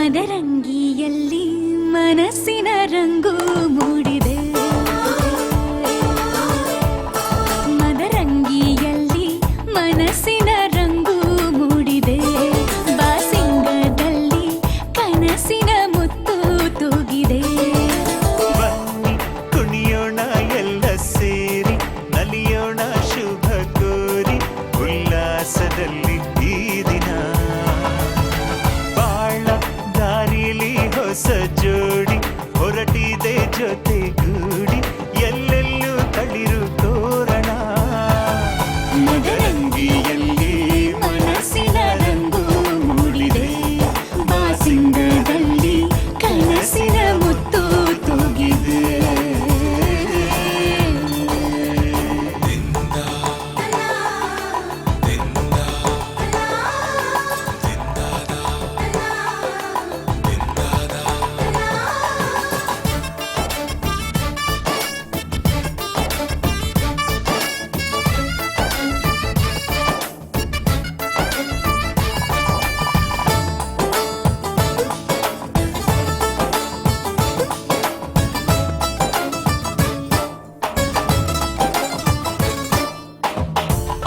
ಮದರಂಗಿಯಲ್ಲಿ ಮನಸ್ಸಿನ ರಂಗು ಮೂಡಿದೆ. ಮದರಂಗಿಯಲ್ಲಿ ಮನಸ್ಸಿನ ರಂಗು ಮೂಡಿದೆ. ಬಾಸಿಂಗದಲ್ಲಿ ಕನಸಿನ ಮುತ್ತು ತೂಗಿದೆ. ಬನ್ನಿ ಕುಣಿಯೋಣ ಎಲ್ಲ ಸೇರಿ, ನಲಿಯೋಣ ಶುಭ ಕೋರಿ, ಉಲ್ಲಾಸದಲ್ಲಿ ಈ ದಿನ. ಬಾಳ ದಾರಿಲಿ ಹೊಸ ಜೋಡಿ ಹೊರಟಿದೆ ಜೊತೆಗೂಡಿ, ಎಲ್ಲೆಲ್ಲೂ ತಳಿರು ತೋರಣ. ಮದರಂಗಿಯಲ್ಲಿ ಮನಸ್ಸಿನ ರಂಗು ಮೂಡಿದೆ. ಬಾಸಿಂಗದಲ್ಲಿ ಕನಸಿನ ಮುತ್ತು ತೂಗಿದೆ.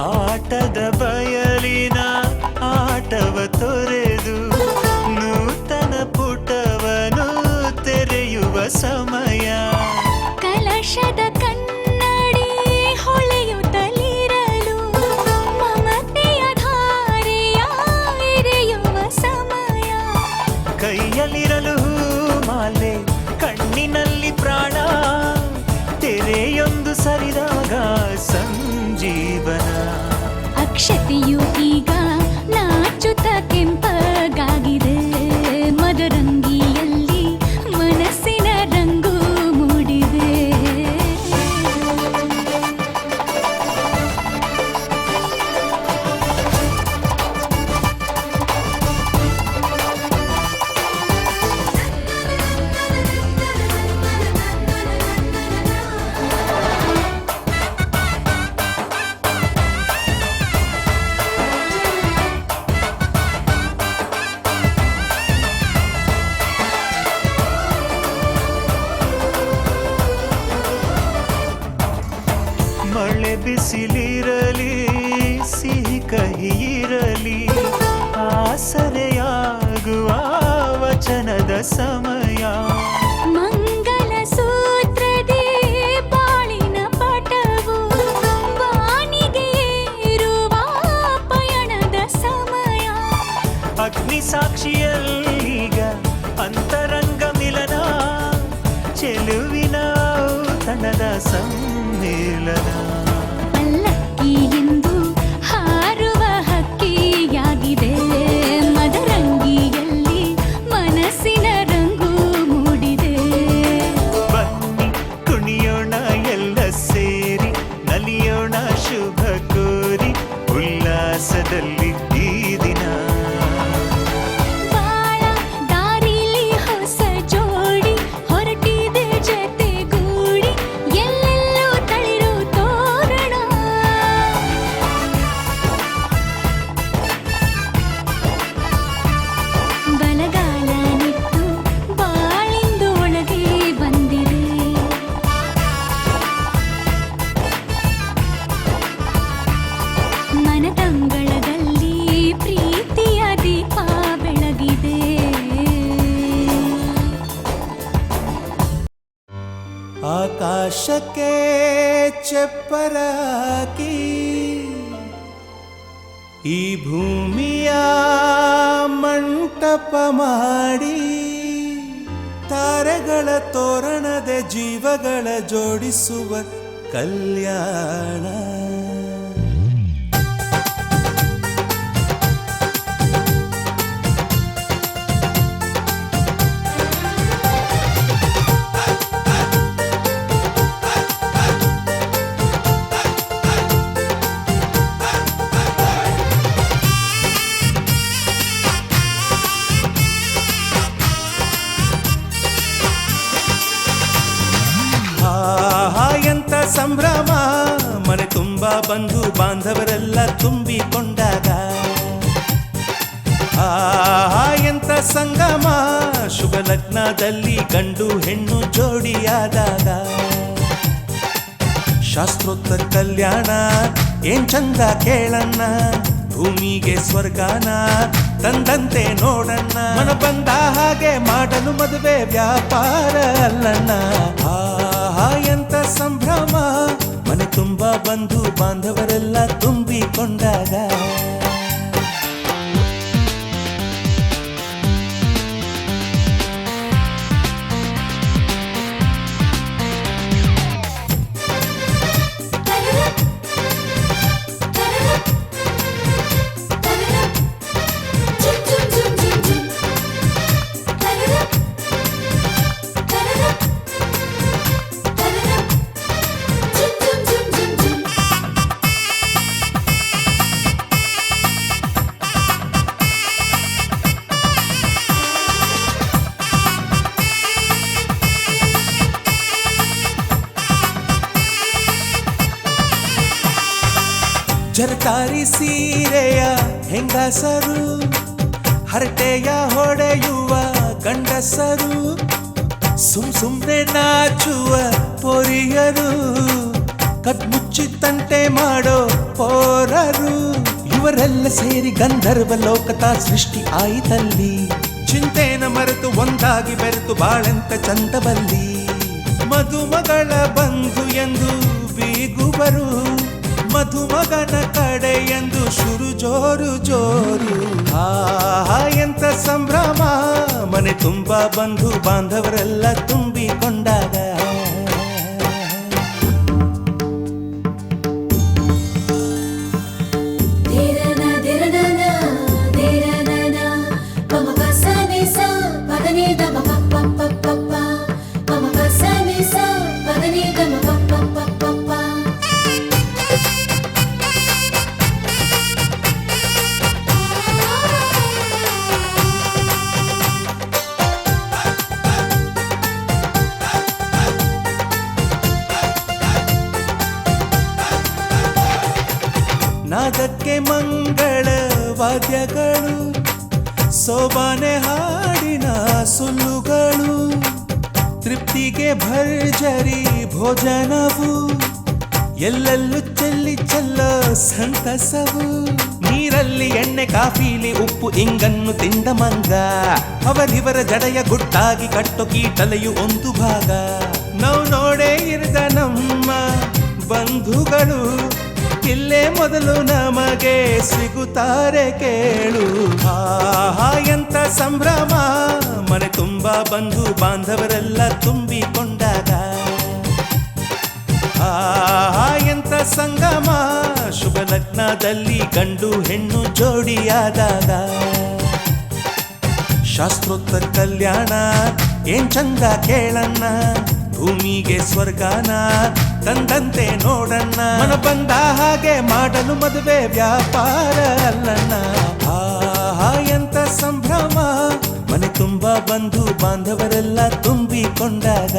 ಆಟದ ಬಯಲಿನ ಆಟವ ತೊರೆದು ನೂತನ ಪುಟವನು ತೆರೆಯುವ ಸಮಯ. ಕಲಶದ ಕನ್ನಡಿ ಹೊಳೆಯುತ್ತಲಿರಲು ಮಮತೆಯ ಧಾರೆಯ ಎರೆಯುವ ಸಮಯ. ಕೈಯಲ್ಲಿರಲು ಮಾಲೆ, ಕಣ್ಣಿನಲ್ಲಿ ಪ್ರಾಣ, ತೆರೆಯೊಂದು ಸರಿದಾಗ ಸಂಜೀವನ. ಅಕ್ಷತೆಯು ಈಗ ನಾಚುತ್ತ ಕೆಂಪಗಾಗಿದೆ. ಮದರಂಗಿಯಲ್ಲಿ ಮನಸ್ಸಿನ ರಂಗು ಮೂಡಿದೆ. ಮಳೆ ಬಿಸಿಲಿರಲಿ, ಸಿಹಿ ಕಹಿ ಇರಲಿ, ಆಸರೆಯಾಗುವ ವಚನದ ಸಮಯ. ಮಂಗಲ ಸೂತ್ರದೇ ಬಾಳಿನ ಪಟವು ಬಾನಿಗೆ ಏರುವ ಪಯಣದ ಸಮಯ. ಅಗ್ನಿ ಸಾಕ್ಷಿಯಲ್ಲೀಗ ಅಂತರಂಗ ಮಿಲನ, ಚೆಲುವಿನ ಔತಣದ ಸಮ್ಮೇಳನ. ಪಲ್ಲಕ್ಕಿ ಎಂದು ಹಾರುವ ಹಕ್ಕಿಯಾಗಿದೆ. ಮದರಂಗಿಯಲ್ಲಿ ಮನಸ್ಸಿನ ರಂಗು ಮೂಡಿದೆ. ಬನ್ನಿ ಕುಣಿಯೋಣ ಎಲ್ಲ ಸೇರಿ, ನಲಿಯೋಣ ಶುಭ ಕೋರಿ, ಉಲ್ಲಾಸದಲ್ಲಿ ಈ ದಿನ. ಬಾಳ ದಾರಿಲಿ ಹೊಸ ಜೋಡಿ ಹೊರಟಿದೆ ಜೊತೆಗೂಡಿ, ಎಲ್ಲೆಲ್ಲೂ ತಳಿರು ತೋರಣ. ಬಲಗಾಲ ನಿಟ್ಟು ಬಾಳಿಂದು ಒಳಗೆ ಬಂದಿದೆ. ಮನದಂಗಳದಲ್ಲಿ ಪ್ರೀತಿಯ ದೀಪ ಬೆಳಗಿದೆ. ಆಕಾಶಕ್ಕೆ ಚಪ್ಪರ ಹಾಕಿ, ಈ ಭೂಮಿಯ ಮಂಟಪ ಮಾಡಿ, ತಾರೆಗಳ ತೋರಣದ ಜೀವಗಳ ಜೋಡಿಸುವ ಕಲ್ಯಾಣ. ಎಂತ ಸಂಭ್ರಮ, ಮನೆ ತುಂಬ ಬಂಧು ಬಾಂಧವರೆಲ್ಲ ತುಂಬಿಕೊಂಡಾಗ. ಎಂತ ಸಂಗಮ ಶುಭ ಲಗ್ನದಲ್ಲಿ ಗಂಡು ಹೆಣ್ಣು ಜೋಡಿಯಾದಾಗ ಶಾಸ್ತ್ರೋತ್ತರ ಕಲ್ಯಾಣ ಏನ್ ಚಂದ ಕೇಳಣ್ಣ ಭೂಮಿಗೆ ಸ್ವರ್ಗಾನ ತಂದಂತೆ ನೋಡಣ್ಣ ಮನ ಬಂದ ಹಾಗೆ ಮಾಡಲು ಮದುವೆ ವ್ಯಾಪಾರ ಅಲ್ಲಣ್ಣ ಆಹಾ ಎಂತ ಸಂಭ್ರಮ ಮನೆ ತುಂಬ ಬಂಧು ಬಾಂಧವರೆಲ್ಲ ತುಂಬಿಕೊಂಡಾಗ ಜರಕಾರಿ ಸೀರೆಯ ಹೆಂಗಸರು ಹರಟೆಯ ಹೊಡೆಯುವ ಗಂಡಸರು ಸುಮ್ನೆ ನಾಚುವ ಪೊರಿಯರು ಕದ್ಮುಚ್ಚಿ ತಂಟೆ ಮಾಡೋ ಪೋರರು ಇವರೆಲ್ಲ ಸೇರಿ ಗಂಧರ್ವ ಲೋಕದ ಸೃಷ್ಟಿ ಆಯಿತಲ್ಲಿ ಚಿಂತೆನ ಮರೆತು ಒಂದಾಗಿ ಬೆರೆತು ಬಾಳೆಂತ ಚಂದವಲ್ಲಿ ಮದುಮಗಳ ಬಂಧು ಎಂದು ಬೀಗುವರು ಮಧುಮಗನ ಕಡೆ ಎಂದು ಶುರು ಜೋರು ಜೋರು ಆಹಾ ಎಂತ ಸಂಭ್ರಮ ಮನೆ ತುಂಬ ಬಂಧು ಬಾಂಧವರೆಲ್ಲ ತುಂಬಿಕೊಂಡಾಗ ನಾದಕ್ಕೆ ಮಂಗಳ ವಾದ್ಯಗಳು ಸೋಬಾನೆ ಹಾಡಿನ ಸುಳ್ಳುಗಳು ತೃಪ್ತಿಗೆ ಭರ್ಜರಿ ಭೋಜನವು ಎಲ್ಲೆಲ್ಲೂ ಚೆಲ್ಲೋ ಸಂತಸವು ನೀರಲ್ಲಿ ಎಣ್ಣೆ ಕಾಫಿಲಿ ಉಪ್ಪು ಇಂಗನ್ನು ತಿಂದ ಮಂಗ ಅವರಿವರ ಜಡೆಯ ಗುಟ್ಟಾಗಿ ಕಟ್ಟೋ ಕೀಟಲೆಯು ಒಂದು ಭಾಗ ನಾವು ನೋಡೇ ಇರದ ನಮ್ಮ ಬಂಧುಗಳು ಇಲ್ಲೇ ಮೊದಲು ನಮಗೆ ಸಿಗುತ್ತಾರೆ ಕೇಳು ಆಹಾ ಎಂತ ಸಂಭ್ರಮ ಮನೆ ತುಂಬ ಬಂಧು ಬಾಂಧವರೆಲ್ಲ ತುಂಬಿಕೊಂಡಾಗ ಆಹಾ ಎಂತ ಸಂಗಮ ಶುಭ ಲಗ್ನದಲ್ಲಿ ಗಂಡು ಹೆಣ್ಣು ಜೋಡಿಯಾದಾಗ ಶಾಸ್ತ್ರೋತ್ತರ ಕಲ್ಯಾಣ ಏನ್ ಚಂದ ಕೇಳಣ್ಣ ಭೂಮಿಗೆ ಸ್ವರ್ಗಾನ ತಂದಂತೆ ನೋಡಣ್ಣ ಮನ ಬಂದ ಹಾಗೆ ಮಾಡಲು ಮದುವೆ ವ್ಯಾಪಾರ ಅಲ್ಲಣ್ಣ ಆಹಾ ಎಂತ ಸಂಭ್ರಮ ಮನೆ ತುಂಬ ಬಂಧು ಬಾಂಧವರೆಲ್ಲ ತುಂಬಿಕೊಂಡಾಗ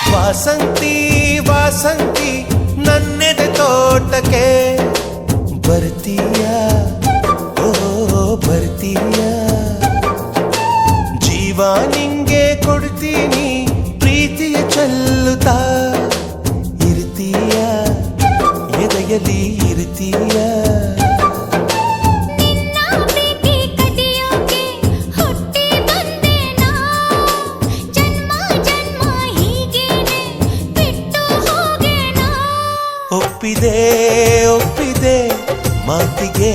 ವಾಸಂತಿ ವಾಸಂತಿ ನನ್ನೆದೆ ತೋಟಕ್ಕೆ ಬರ್ತೀಯ ಓ ಬರ್ತೀಯ ಜೀವ ನಿಂಗೆ ಕೊಡ್ತೀನಿ ಪ್ರೀತಿಯ ಚೆಲ್ಲುತ್ತಾ ಇರ್ತೀಯ ಎದೆಯಲ್ಲಿ ಇರ್ತೀಯ ಒಪ್ಪಿದೆ ಒಪ್ಪಿದೆ ಮಾತಿಗೆ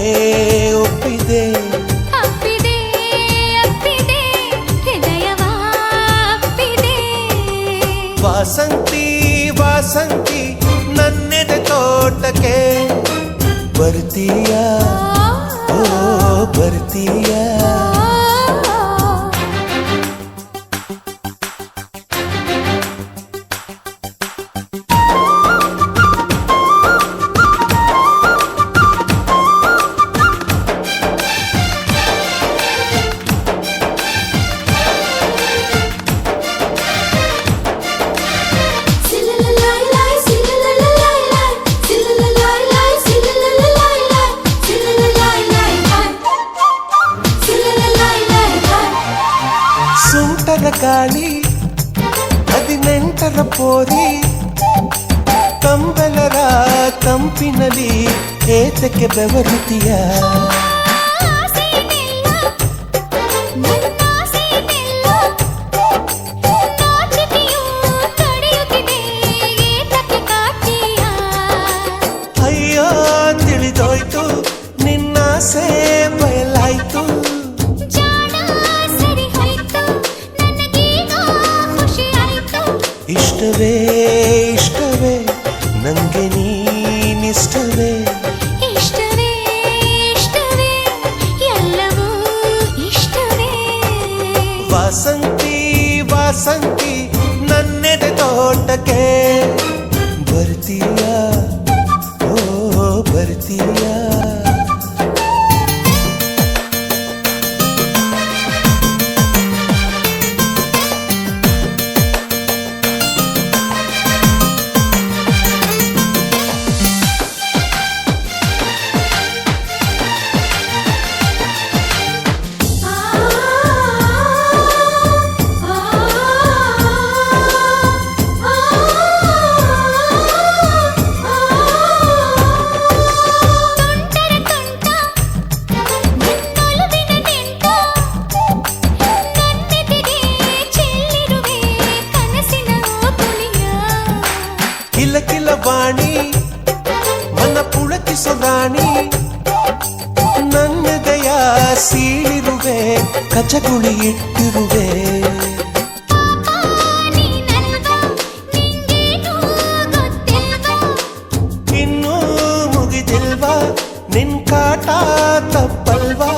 ಒಪ್ಪಿದೆ ಅಪ್ಪಿದೆ ಅಪ್ಪಿದೆ ವಾಸಂತಿ ವಾಸಂತಿ ನನ್ನೆದೆ ತೋಟಕ್ಕೆ ಬರ್ತೀಯಾ ಓ ಬರ್ತೀಯಾ ಸುಂಟರ ಗಾಳಿ 18ರ ಪೋರಿ ಕಂಬಲರ ಕಂಪಿನಲ್ಲಿ ಏತಕ್ಕೆ ಬೆವರುತ್ತೀಯ ಅಯ್ಯೋ ತಿಳಿದೋಯ್ತು ನಿನ್ನಾಸೆ ಬಯಲಾಯ್ತು ಇಷ್ಟವೇ ಇಷ್ಟವೇ ನಂಗೆ ನೀನಿಷ್ಟವೇ ಇಷ್ಟವೇ ಇಷ್ಟವೇ ಎಲ್ಲವೂ ಇಷ್ಟವೇ ವಾಸಂತಿ ವಾಸಂತಿ ನನ್ನೆದೆ ತೋಟಕ್ಕೆ ಬರ್ತೀಯಾ ಓ ಬರ್ತೀಯಾ ಕಿಲ ಕಿಲ ವಾಣಿ ಮನ ಪುಳಕಿಸೋ ರಾಣಿ ನನ್ನದಯ ಸೀಳಿರುವೆ ಕಚಗುಳಿ ಇಟ್ಟಿರುವೆ ಇನ್ನೂ ಮುಗಿದಿಲ್ವಾ ನಿನ್ ಕಾಟ ತಪ್ಪಲ್ವಾ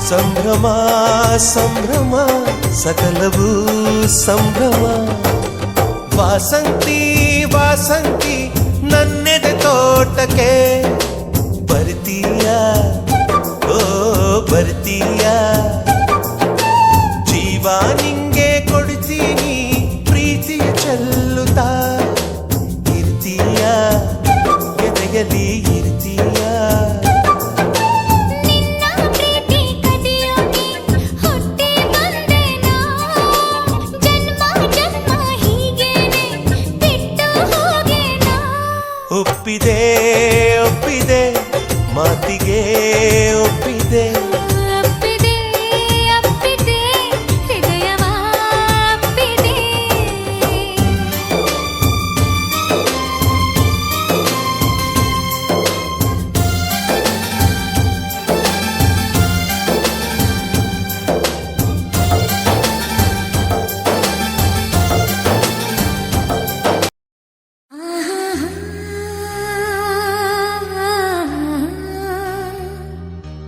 ಸಂಭ್ರಮ ಸಂಭ್ರಮ ಸಕಲವೂ ಸಂಭ್ರಮ ವಾಸಂತಿ ವಾಸಂತಿ ನನ್ನೆದೆ ತೋಟಕ್ಕೆ ಬರ್ತೀಯಾ ಓ ಬರ್ತೀಯಾ ಜೀವ ನಿಂಗೆ ಕೊಡ್ತೀನಿ ಪ್ರೀತಿಯ ಚೆಲ್ಲುತ್ತಾ ಇರ್ತೀಯಾ ಎದೆಯಲ್ಲಿ ಇರ್ತೀಯಾ ಒಪ್ಪಿದೆ ಒಪ್ಪಿದೆ ಮಾತಿಗೆ ಒಪ್ಪಿದೆ ಅಪ್ಪಿದೆ ಅಪ್ಪಿದೆ ಹೃದಯವ ಅಪ್ಪಿದೆ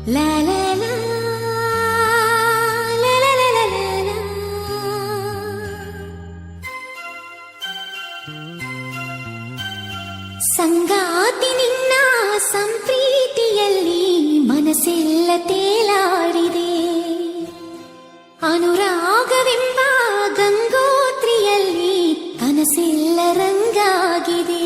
La la la la la la la la ಸಂಗಾತಿ ನಿನ್ನ ಸಂಪ್ರೀತಿಯಲ್ಲಿ ಮನಸ್ಸೆಲ್ಲ ತೇಲಾಡಿದೆ ಅನುರಾಗವೆಂಬ ಗಂಗೋತ್ರಿಯಲ್ಲಿ ಕನಸೆಲ್ಲ ರಂಗಾಗಿದೆ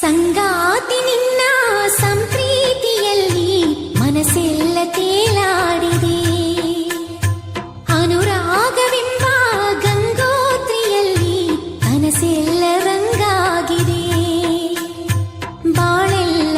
ಸಂಗಾತಿ ನಿನ್ನ ಸಂಪ್ರೀತಿಯಲ್ಲಿ ಮನಸ್ಸೆಲ್ಲ ತೇಲಾಡಿದೆ ಅನುರಾಗವೆಂಬ ಗಂಗೋತ್ರಿಯಲ್ಲಿ ಕನಸೆಲ್ಲ ರಂಗಾಗಿದೆ ಬಾಳೆಲ್ಲ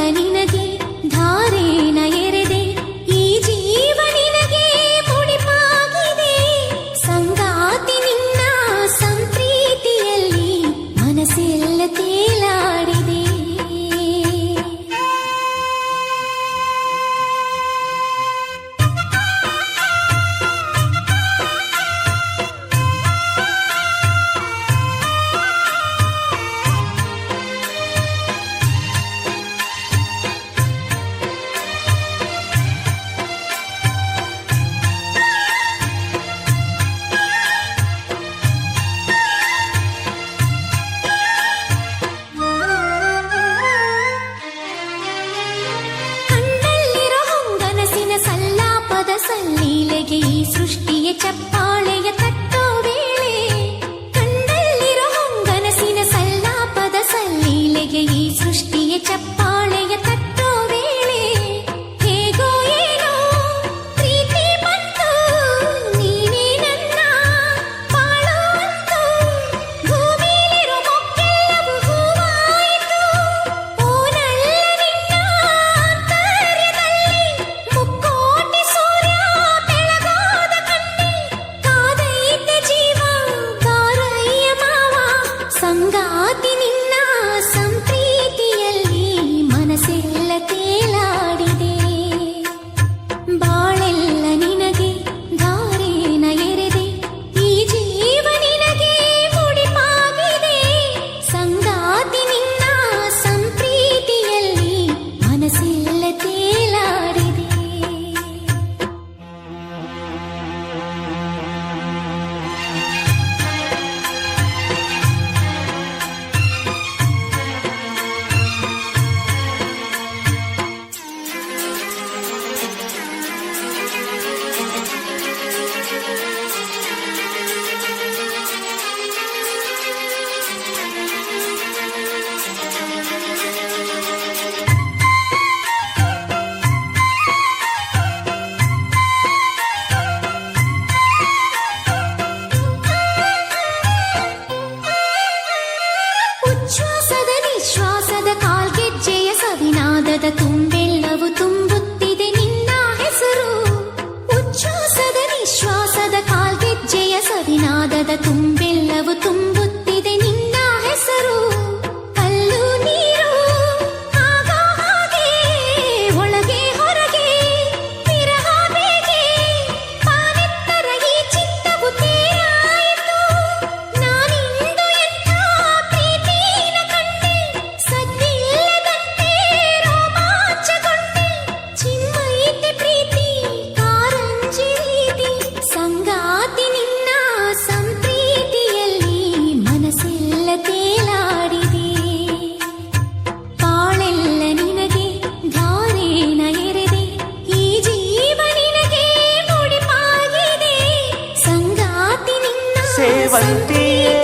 ಚಪ್ಪಾಳೆಯ ತಟ್ಟೋ ವೇಳೆ ಹೇಗೋ ಏನೋ ಪ್ರೀತಿ ಬಂತು ನೀನೇ ನನ್ನ ಬಾಳೋ ಅಂತು ಭೂಮಿಲಿರೋ ಮೊಕ್ಕೆಲ್ಲವೂ ಹೂವಾಯಿತು ಓನಲ್ಲ ನಿನ್ನ ಆಂತರ್ಯದಲ್ಲಿ ಮುಕ್ಕೋಟಿ ಸೂರ್ಯ ಬೆಳಗಾದ ಕಣ್ಣೆ ಕಾದೈತೆ ಜೀವ ಗಾರಯ್ಯ ಮಾವ ಸಂಗಾತಿ ನಿನ್ನ ಸಂಪ್ರೀತಿಯಲ್ಲಿ ಮನಸ್ಸೆಲ್ಲ ತೇಲಾಡಿದೆ ಬಾಳೆಲ್ಲ ನಿನಗೆ ಧಾರೇನ ಎರೆದೆ ಈ ಜೀವ ನಿನಗೆ ಮುಡಿಪಾಗಿದೆ ಸಂಗಾತಿ ನಿನ್ನ ಸಂಪ್ರೀತಿಯಲ್ಲಿ ಮನಸ್ಸೆಲ್ಲ ತೇಲಾಡಿದೆ ಉಚ್ಛ್ವಾಸದ ನಿಶ್ವಾಸದ ಕಾಲ್ಗೆಜ್ಜೆಯ ಸವಿನಾದದ ತುಂಬೆಲ್ಲವೂ ತುಂಬುತ್ತಿದೆ ನಿನ್ನ ಹೆಸರು ಉಚ್ಛ್ವಾಸದ ನಿಶ್ವಾಸದ ಕಾಲ್ಗೆಜ್ಜೆಯ ಸವಿನಾದದ ತುಂಬೆಲ್ಲವೂ ತುಂಬುತ್ತಿದೆ ನಿನ್ನ ಹೆಸರು ಕಲ್ಲು ನೀರು ಆಗ ಹಾಗೆ ಒಳಗೆ ಹೊರಗೆ ವಿರಹ ಬೇಗೆ ಪಾನೆತ್ತರ ಈ ಚಿತ್ತವು ತೇರಾಯಿತು ನಾನಿಂದು ಎಂಥ ಪ್ರೀತಿನ ಕಂಡೆ ಸದ್ದಿಲ್ಲದಂತೆ ರೋಮಾಂಚಗೊಂಡೆ ಚಿಮ್ಮೈತೆ ಪ್ರೀತಿ ಕಾರಂಜಿ ರೀತಿ ಸಂಗಾತಿ ನಿನ್ನ ಸಂಪ್ರೀತಿಯಲ್ಲಿ ಮನಸ್ಸೆಲ್ಲ ತೇಲಾಡಿದೆ ಬಾಳೆಲ್ಲ ನಿನಗೆ ಧಾರೇನ ಎರೆದೆ ಈ ಜೀವ ನಿನಗೆ ಮುಡಿಪಾಗಿದೆ ಸಂಗಾತಿ ನಿನ್ನ ಸೇವಂತಿಯೇ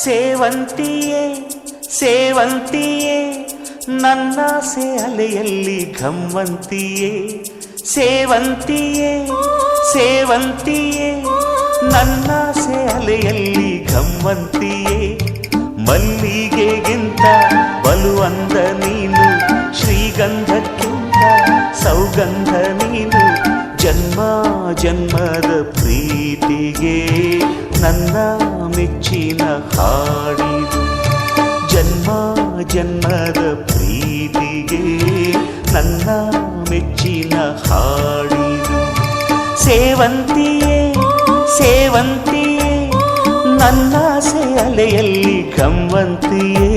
ಸೇವಂತಿಯೇ ಸೇವಂತಿಯೇ ನನ್ನಾಸೆ ಅಲೆಯಲ್ಲಿ ಘಮ್ಮಂತಿಯೇ ಸೇವಂತಿಯೇ ಸೇವಂತಿಯೇ ನನ್ನಾಸೆ ಅಲೆಯಲ್ಲಿ ಘಮ್ಮಂತಿಯೇ ಮಲ್ಲಿಗೆಗಿಂತ ಬಲುವಂದ ನೀನು ಶ್ರೀಗಂಧಕ್ಕಿಂತ ಸೌಗಂಧ ನೀನು ಜನ್ಮ ಜನ್ಮದ ಪ್ರೀತಿಗೆ ನನ್ನ ಮೆಚ್ಚಿನ ಹಾಡಿದು ಜನ್ಮ ಜನ್ಮದ ಪ್ರೀತಿಗೆ ನನ್ನ ಮೆಚ್ಚಿನ ಹಾಡಿದು ಸೇವಂತಿಯೇ ಸೇವಂತಿಯೇ ನನ್ನಾಸೆ ಅಲೆಯಲ್ಲಿ ಗಮ್ಮಂತಿಯೇ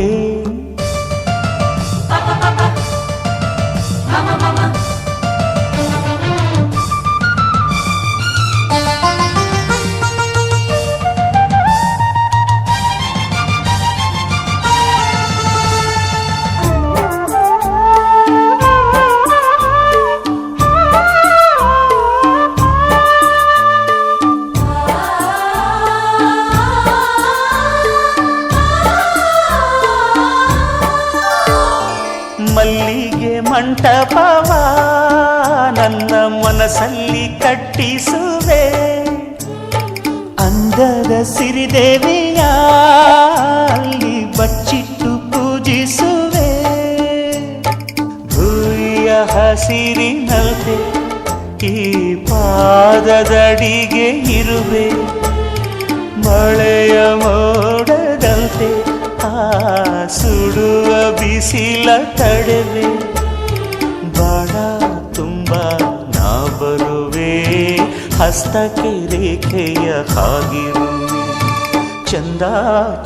ಮಲ್ಲಿಗೆ ಮಂಟಪವ ನನ್ನ ಮನಸ್ಸಲ್ಲಿ ಕಟ್ಟಿಸುವೆ ಅಂದದ ಸಿರಿದೇವಿಯ ಅಲ್ಲಿ ಬಚ್ಚಿಟ್ಟು ಪೂಜಿಸುವೆ ಭೂಯ ಹಸಿರಿನಲ್ದೆ ಈ ಪಾದದಡಿಗೆ ಇರುವೆ ಮಳೆಯ ಮೋಡದಂತೆ ಸುಡುವ ಬಿಸಿಲ ತಡೆವೆ ಬಾಳ ತುಂಬ ನಾ ಬರುವೆ ಹಸ್ತಕ್ಕೆ ರೇಖೆಯ ಹಾಗಿರುವೆ ಚಂದ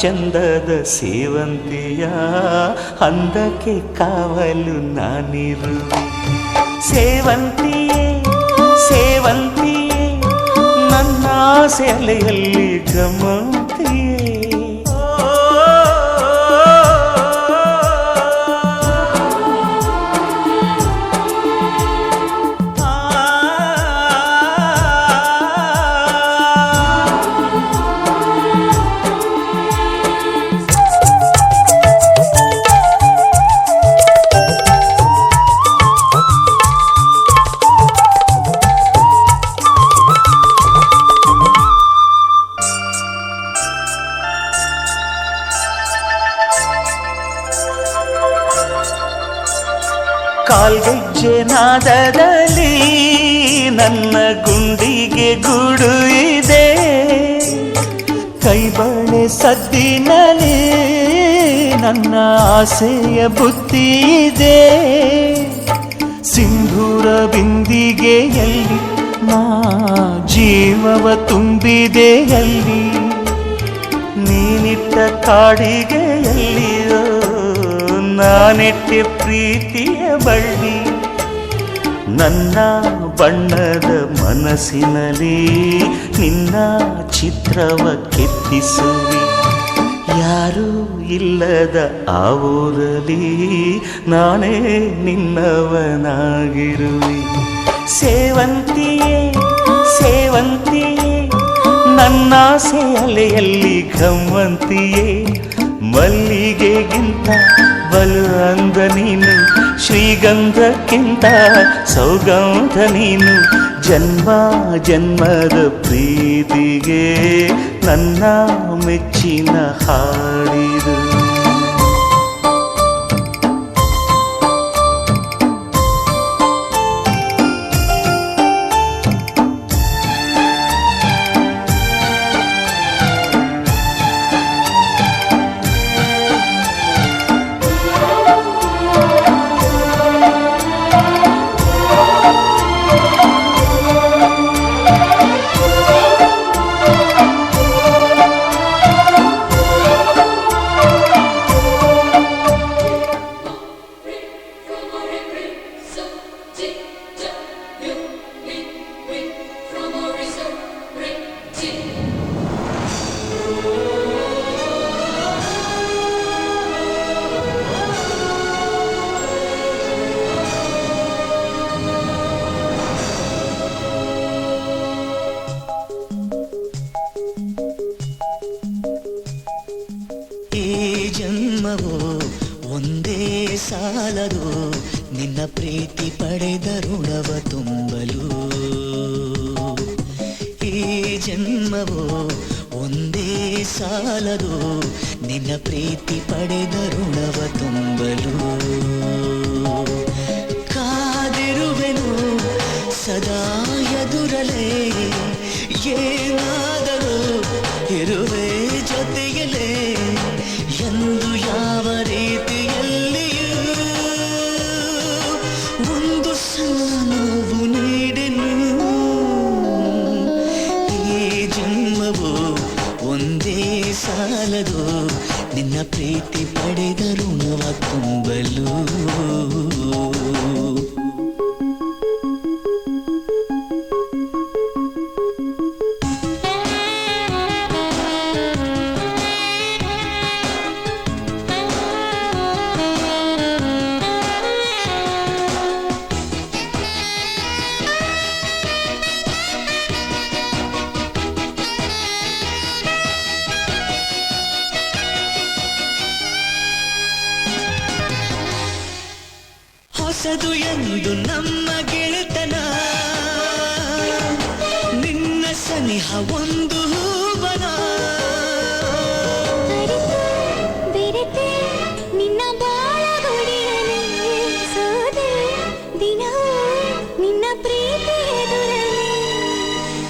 ಚಂದದ ಸೇವಂತಿಯ ಅಂದಕ್ಕೆ ಕಾವಲು ನಾನಿರುವೆ. ಸೇವಂತಿಯೇ ಸೇವಂತಿಯೇ ನನ್ನ ಸೆಲೆಯಲ್ಲಿ ಗಮಂತಿಯೇ. ಕಾಲ್ಗೆಜ್ಜೆ ನಾದದಲ್ಲಿ ನನ್ನ ಗುಂಡಿಗೆ ಗೂಡು ಇದೆ. ಕೈಬಳೆ ಸದ್ದಿನಲ್ಲಿ ನನ್ನ ಆಸೆಯ ಬುತ್ತಿ ಇದೆ. ಸಿಂಧೂರ ಬಿಂದಿಗೆಯಲ್ಲಿ ನಾ ಜೀವವ ತುಂಬಿದೆಯಲ್ಲಿ. ನೀನಿಟ್ಟ ಕಾಡಿಗೆಯಲ್ಲಿಯೋ ನಾನೆಟ್ಟೆ ಪ್ರೀತಿಯ ಬಳ್ಳಿ. ನನ್ನ ಬಣ್ಣದ ಮನಸ್ಸಿನಲ್ಲಿ ನಿನ್ನ ಚಿತ್ರವ ಕೆತ್ತಿಸುವಿ. ಯಾರೂ ಇಲ್ಲದ ಆ ಊರಲ್ಲಿ ನಾನೇ ನಿನ್ನವನಾಗಿರುವೆ. ಸೇವಂತಿಯೇ ಸೇವಂತಿಯೇ ನನ್ನ ಅಲೆಯಲ್ಲಿ ಘಮ್ಮಂತಿಯೇ. ಮಲ್ಲಿಗೆಗಿಂತ ಬಲು ಅಂದ ನೀನು, ಶ್ರೀಗಂಧಕ್ಕಿಂತ ಸೌಗಂಧ ನೀನು. ಜನ್ಮ ಜನ್ಮದ ಪ್ರೀತಿಗೆ ನನ್ನ ಮೆಚ್ಚಿನ ಹಾಡಿದು. ಜನ್ಮವೋ ಒಂದೇ ಸಾಲದು ನಿನ್ನ ಪ್ರೀತಿ ಪಡೆದ ಋಣವ ತುಂಬಲು. ಈ ಜನ್ಮವೋ ಒಂದೇ ಸಾಲದು ನಿನ್ನ ಪ್ರೀತಿ ಪಡೆದ ಋಣವ ತುಂಬಲು. ಕಾದಿರುವೆನು ಸದಾ ಎದುರಲೇ, ಏನಾದರೂ ಇರುವೆ ಜೊತೆಯಲೇ. ಎಂದು ಯಾವ ರೀತಿಯಲ್ಲಿಯೂ ಒಂದು ನೋವು ನೀಡೆನು. ಈ ಜನ್ಮವು ಒಂದೇ ಸಾಲದು ನಿನ್ನ ಪ್ರೀತಿ ಪಡೆದ ಋಣವ ತುಂಬಲು. ಹೊಸದು ಎಂದು ನಮ್ಮ ಗೆಳೆತನ, ನಿನ್ನ ಸನಿಹ ಒಂದು ಹೂವನ. ಬೆರೆತೆ ನಿನ್ನ ಬಾಳಗುಡಿಯಲ್ಲಿ ಸೋದೆ ದಿನ ನಿನ್ನ ಪ್ರೀತಿ ಎದುರಲಿ.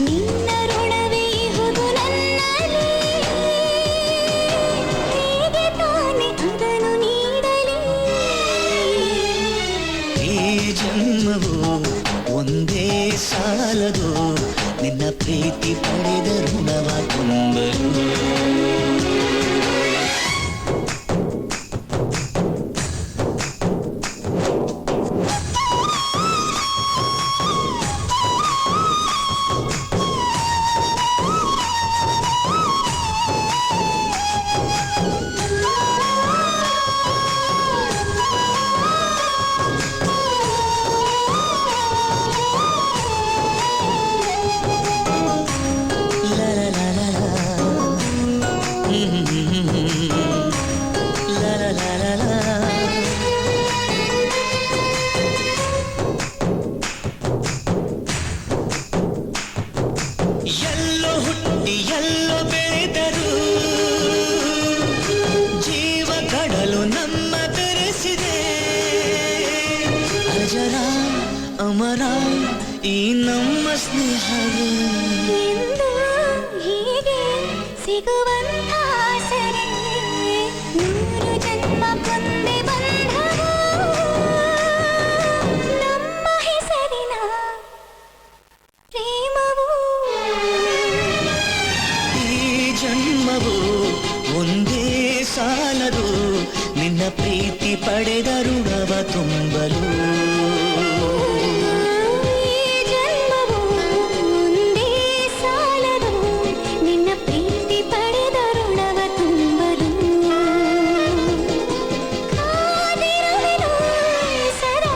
ನಿನ್ನ ಋಣವೇ ಇಹುದು ನನ್ನಲ್ಲಿ, ಹೇಗೆ ತಾನೆ ಅದನ್ನು ನೀಡಲಿ. ಈ ಜನ್ಮವು ಒಂದೇ ಸಾಲದು ನಿನ್ನ ಪ್ರೀತಿ ಪಡೆದ ಋಣವ ತುಂಬಲು. ಬಲು ನಮ್ಮ ಬೆರೆಸಿದೆ ಅಜರ ಅಮರ ಈ ನಮ್ಮ ಸ್ನೇಹವು ಎಂದು ಹೀಗೆ ಸಿಗುವಂಥ ಸರಿ ನೂರು ಜನ್ಮ ಕೊಂದೆ ಬಂಧವು ನಮ್ಮ ಹೆಸರಿನ ಪ್ರೇಮವು ಈ ಜನ್ಮವು ಒಂದೇ ಸಾಲದು ನಿನ್ನ ಪ್ರೀತಿ ಪಡೆದ ಋಣವ ತುಂಬಲು ಈ ಜನ್ಮವು ಒಂದೇ ಸಾಲದು ನಿನ್ನ ಪ್ರೀತಿ ಪಡೆದ ಋಣವ ತುಂಬಲು ಕಾದಿರುವೆನು ಸದಾ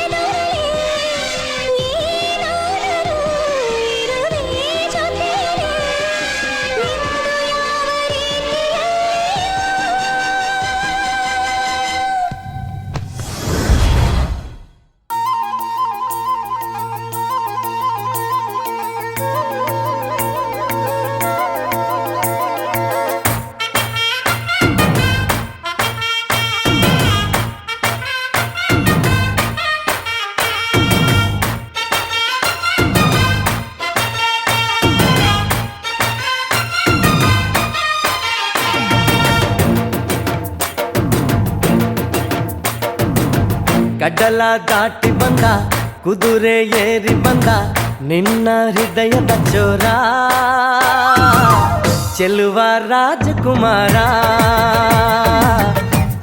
ಎದುರಲ್ಲಿ ಏನಾದರೂ ಇರುವೆ ಜೊತೆಯಲ್ಲಿ ನಿಂದು ಯಾವ ರೀತಿಯ ಕಡಲ ದಾಟಿ ಬಂದ ಕುದುರೆ ಏರಿ ಬಂದ ನಿನ್ನ ಹೃದಯದ ಚೋರ ಚೆಲುವ ರಾಜಕುಮಾರ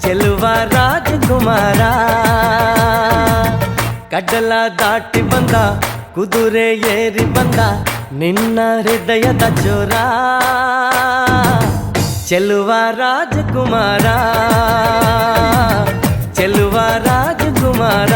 ಚೆಲುವ ರಾಜಕುಮಾರ ಕಡಲ ದಾಟಿ ಬಂದ ಕುದುರೆ ಏರಿ ಬಂದ ನಿನ್ನ ಹೃದಯದ ಚೋರ ಚೆಲುವ ರಾಜಕುಮಾರ ಚೆಲುವ ರಾಜಕುಮಾರ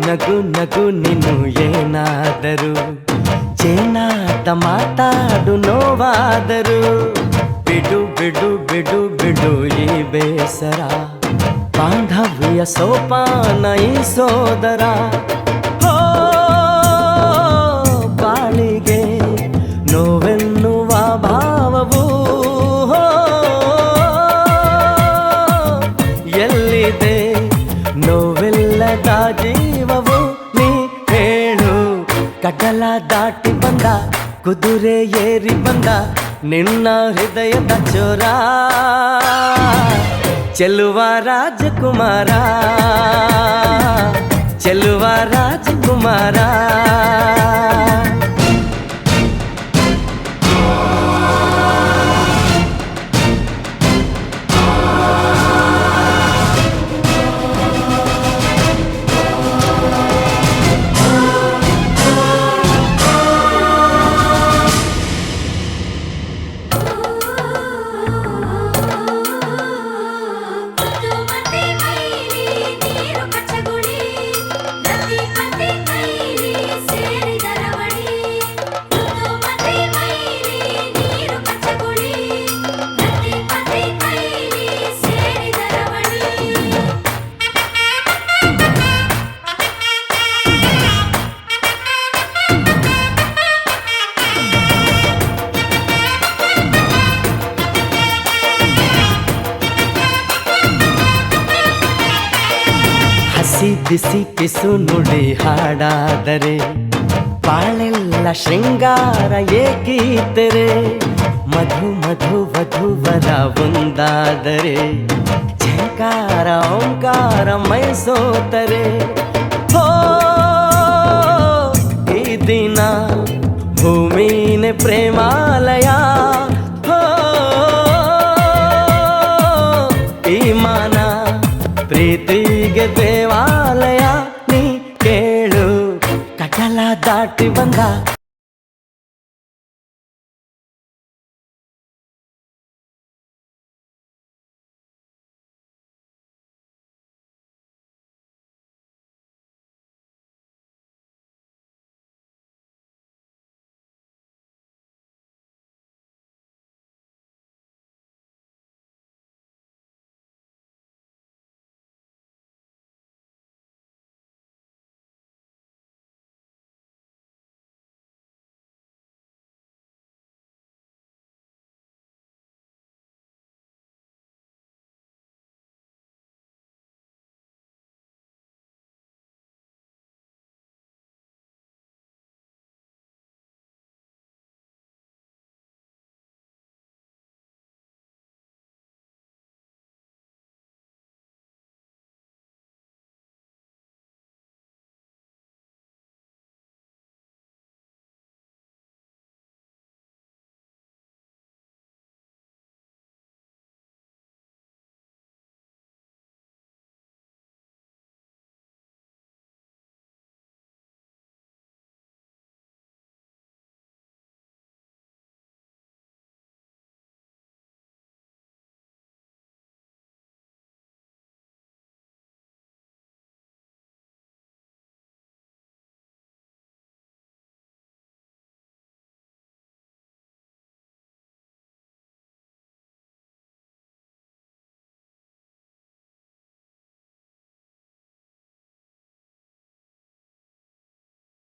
ನಗು ನಗು ನೀನು ಏನಾದರೂ ಚೇನಾಟ ಮಾತಾಡು ನೋವಾದರು ಬಿಡು ಬಿಡು ಬಿಡು ಬಿಡು ಈ ಬೇಸರ ಬಾಂಧವ್ಯ ಸೋಪಾನ ಈ ಸೋದರ ಹೋ ಬಾಳಿಗೆ ನೋವೆನ್ನುವ ಭಾವವು ಹೋ ಎಲ್ಲಿದೆ ನೋವಿಲ್ಲದ ಜೀವವು ನೀ ಹೇಳು ಕಡಲ ದಾಟಿ ಬಂದ ಕುದುರೆ ಏರಿ ಬಂದ ನಿನ್ನ ಹೃದಯದ ಚೋರ ಚೆಲುವ ರಾಜಕುಮಾರ ಚೆಲುವ ರಾಜಕುಮಾರ ಬಿಸಿ ಬಿಸಿ ಪಿಸು ನುಡಿ ಹಾಡಾದರೆ ಬಾಳೆಲ್ಲ ಶೃಂಗಾರ ಏಕೀತರೆ ಮಧು ಮಧು ವಧುವರ ಒಂದಾದರೆ ಝಂಕಾರ ಓಂಕಾರ ಮೈಸೋತರೆ ಹೋ ಈ ದಿನ ಭೂಮಿನೇ ಪ್ರೇಮಾಲಯ ಹೋ ಈ ಮಾನ ಪ್ರೀತಿಗೆ ದೇವಾಲಯ ನೀ ಕೇಳು ಕಡಲ ದಾಟಿ ಬಂದ